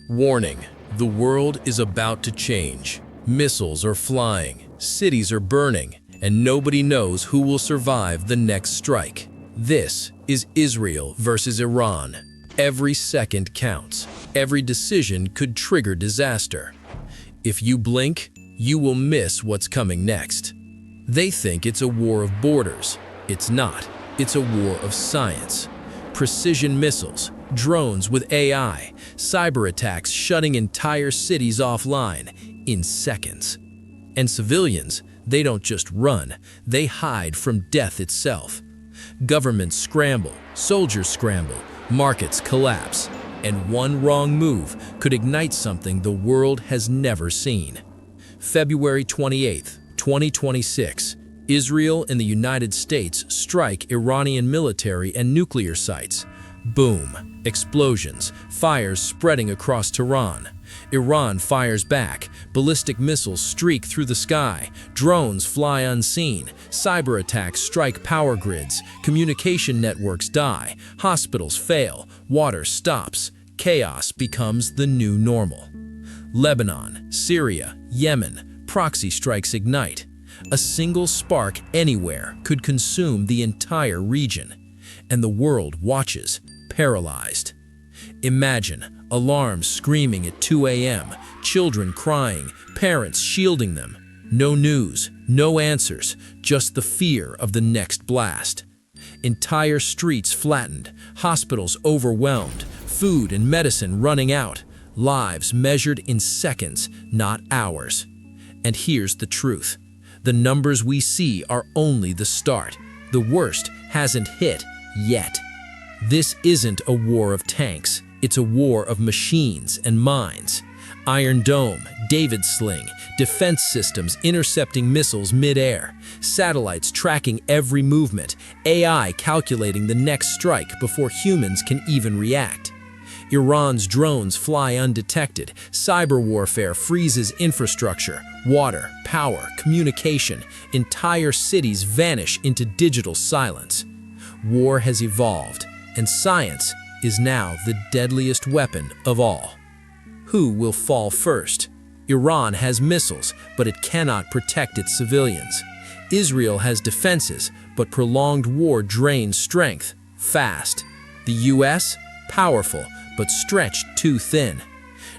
Warning, the world is about to change. Missiles are flying, cities are burning, and nobody knows who will survive the next strike. This is Israel versus Iran. Every second counts. Every decision could trigger disaster. If you blink, you will miss what's coming next. They think it's a war of borders. It's not. It's a war of science. Precision missiles, drones with AI, cyber attacks shutting entire cities offline in seconds. And civilians, they don't just run, they hide from death itself. Governments scramble, soldiers scramble, markets collapse, and one wrong move could ignite something the world has never seen. February 28, 2026, Israel and the United States strike Iranian military and nuclear sites. Boom, explosions, fires spreading across Tehran. Iran fires back, ballistic missiles streak through the sky, drones fly unseen, cyber attacks strike power grids, communication networks die, hospitals fail, water stops, chaos becomes the new normal. Lebanon, Syria, Yemen, proxy strikes ignite. A single spark anywhere could consume the entire region, and the world watches, paralyzed. Imagine alarms screaming at 2 a.m., children crying, parents shielding them. No news, no answers, just the fear of the next blast. Entire streets flattened, hospitals overwhelmed, food and medicine running out, lives measured in seconds, not hours. And here's the truth. The numbers we see are only the start. The worst hasn't hit yet. This isn't a war of tanks. It's a war of machines and minds. Iron Dome, David Sling, defense systems intercepting missiles mid-air, satellites tracking every movement, AI calculating the next strike before humans can even react. Iran's drones fly undetected, cyber warfare freezes infrastructure, water, power, communication, entire cities vanish into digital silence. War has evolved, and science is now the deadliest weapon of all. Who will fall first? Iran has missiles, but it cannot protect its civilians. Israel has defenses, but prolonged war drains strength, fast. The US? Powerful, but stretched too thin.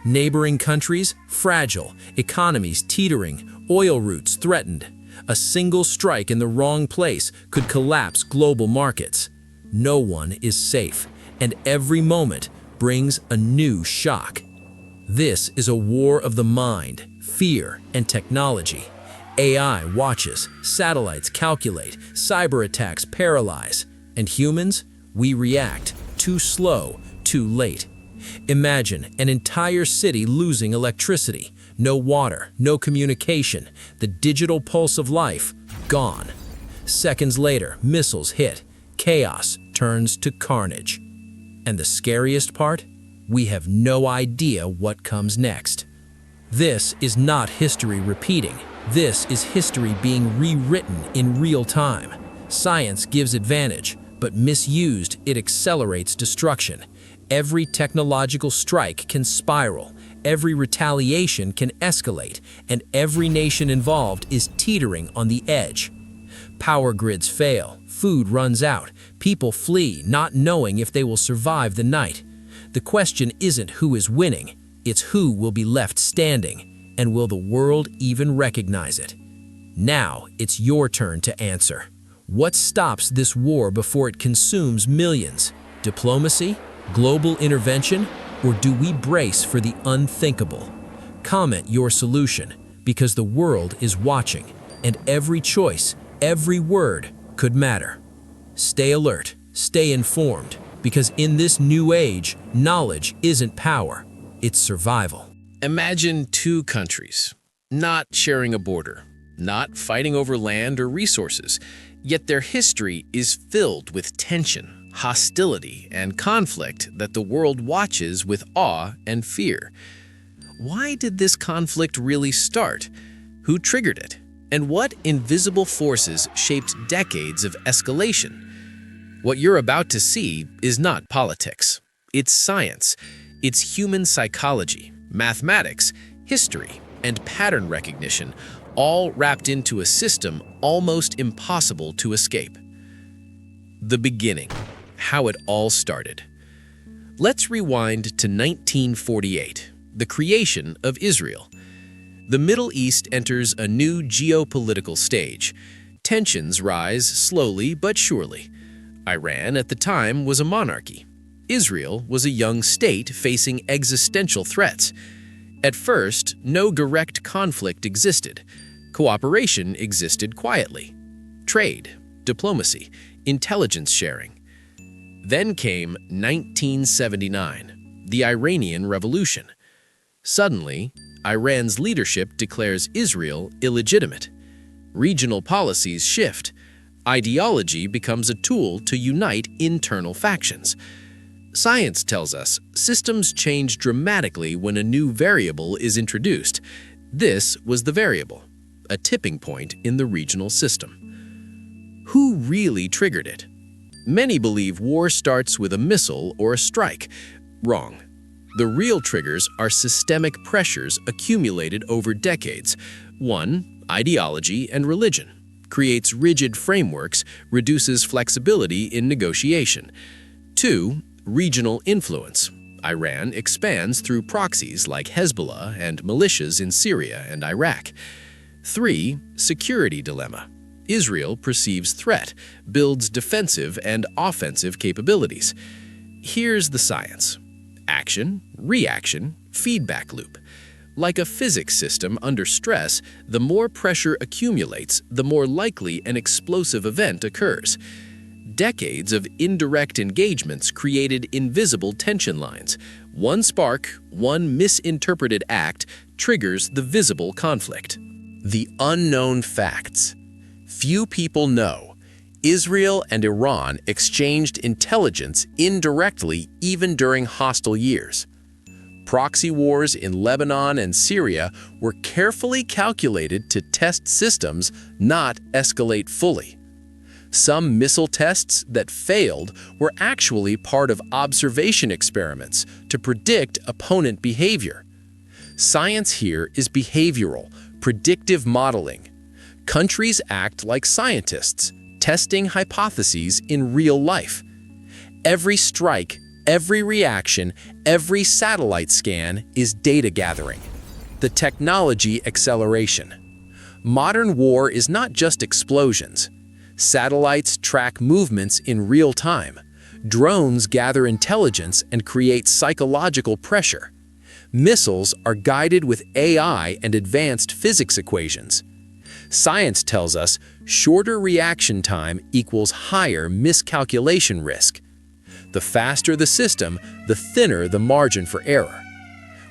Neighboring countries? Fragile, economies teetering, oil routes threatened. A single strike in the wrong place could collapse global markets. No one is safe, and every moment brings a new shock. This is a war of the mind, fear, and technology. AI watches, satellites calculate, cyber attacks paralyze, and humans, we react, too slow, too late. Imagine an entire city losing electricity, no water, no communication, the digital pulse of life gone. Seconds later, missiles hit, chaos turns to carnage. And the scariest part? We have no idea what comes next. This is not history repeating. This is history being rewritten in real time. Science gives advantage, but misused, it accelerates destruction. Every technological strike can spiral, every retaliation can escalate, and every nation involved is teetering on the edge. Power grids fail, food runs out, people flee, not knowing if they will survive the night. The question isn't who is winning, it's who will be left standing, and will the world even recognize it? Now it's your turn to answer. What stops this war before it consumes millions? Diplomacy? Global intervention? Or do we brace for the unthinkable? Comment your solution, because the world is watching, and every choice, every word could matter. Stay alert, stay informed, because in this new age, knowledge isn't power, it's survival. Imagine two countries, not sharing a border, not fighting over land or resources, yet their history is filled with tension, hostility, and conflict that the world watches with awe and fear. Why did this conflict really start? Who triggered it? And what invisible forces shaped decades of escalation? What you're about to see is not politics. It's science. It's human psychology, mathematics, history, and pattern recognition, all wrapped into a system almost impossible to escape. The beginning, how it all started. Let's rewind to 1948, the creation of Israel. The Middle East enters a new geopolitical stage. Tensions rise slowly but surely. Iran at the time was a monarchy. Israel was a young state facing existential threats. At first, no direct conflict existed. Cooperation existed quietly. Trade, diplomacy, intelligence sharing. Then came 1979, the Iranian Revolution. Suddenly, Iran's leadership declares Israel illegitimate. Regional policies shift. Ideology becomes a tool to unite internal factions. Science tells us systems change dramatically when a new variable is introduced. This was the variable, a tipping point in the regional system. Who really triggered it? Many believe war starts with a missile or a strike. Wrong. The real triggers are systemic pressures accumulated over decades. 1. Ideology and religion. Creates rigid frameworks, reduces flexibility in negotiation. 2. Regional influence. Iran expands through proxies like Hezbollah and militias in Syria and Iraq. 3. Security dilemma. Israel perceives threat, builds defensive and offensive capabilities. Here's the science. Action, reaction, feedback loop. Like a physics system under stress, the more pressure accumulates, the more likely an explosive event occurs. Decades of indirect engagements created invisible tension lines. One spark, one misinterpreted act triggers the visible conflict. The unknown facts. Few people know. Israel and Iran exchanged intelligence indirectly even during hostile years. Proxy wars in Lebanon and Syria were carefully calculated to test systems, not escalate fully. Some missile tests that failed were actually part of observation experiments to predict opponent behavior. Science here is behavioral, predictive modeling. Countries act like scientists, testing hypotheses in real life. Every strike, every reaction, every satellite scan is data gathering. The technology acceleration. Modern war is not just explosions. Satellites track movements in real time. Drones gather intelligence and create psychological pressure. Missiles are guided with AI and advanced physics equations. Science tells us shorter reaction time equals higher miscalculation risk. The faster the system, the thinner the margin for error.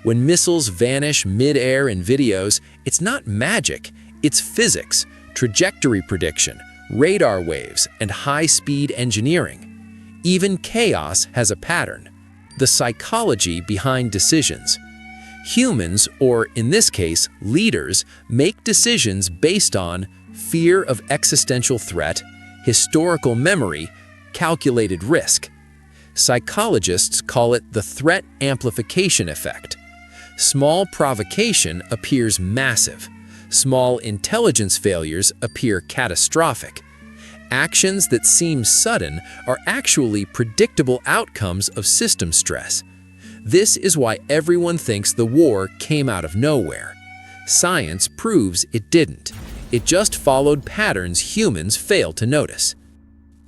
When missiles vanish mid-air in videos, it's not magic, it's physics, trajectory prediction, radar waves, and high-speed engineering. Even chaos has a pattern. The psychology behind decisions. Humans, or in this case, leaders, make decisions based on fear of existential threat, historical memory, calculated risk. Psychologists call it the threat amplification effect. Small provocation appears massive. Small intelligence failures appear catastrophic. Actions that seem sudden are actually predictable outcomes of system stress. This is why everyone thinks the war came out of nowhere. Science proves it didn't. It just followed patterns humans fail to notice.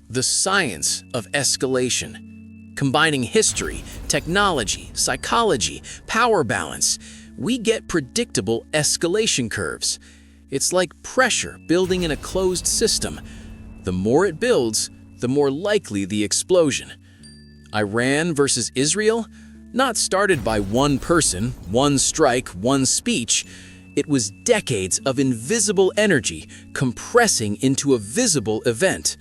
The science of escalation. Combining history, technology, psychology, power balance, we get predictable escalation curves. It's like pressure building in a closed system. The more it builds, the more likely the explosion. Iran versus Israel? Not started by one person, one strike, one speech. It was decades of invisible energy compressing into a visible event.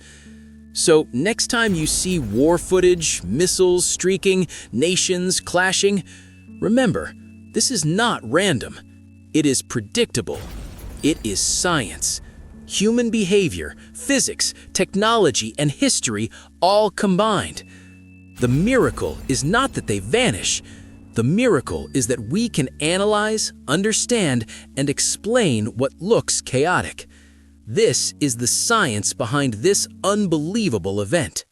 So next time you see war footage, missiles streaking, nations clashing, remember, this is not random. It is predictable. It is science. Human behavior, physics, technology, and history all combined. The miracle is not that they vanish. The miracle is that we can analyze, understand, and explain what looks chaotic. This is the science behind this unbelievable event.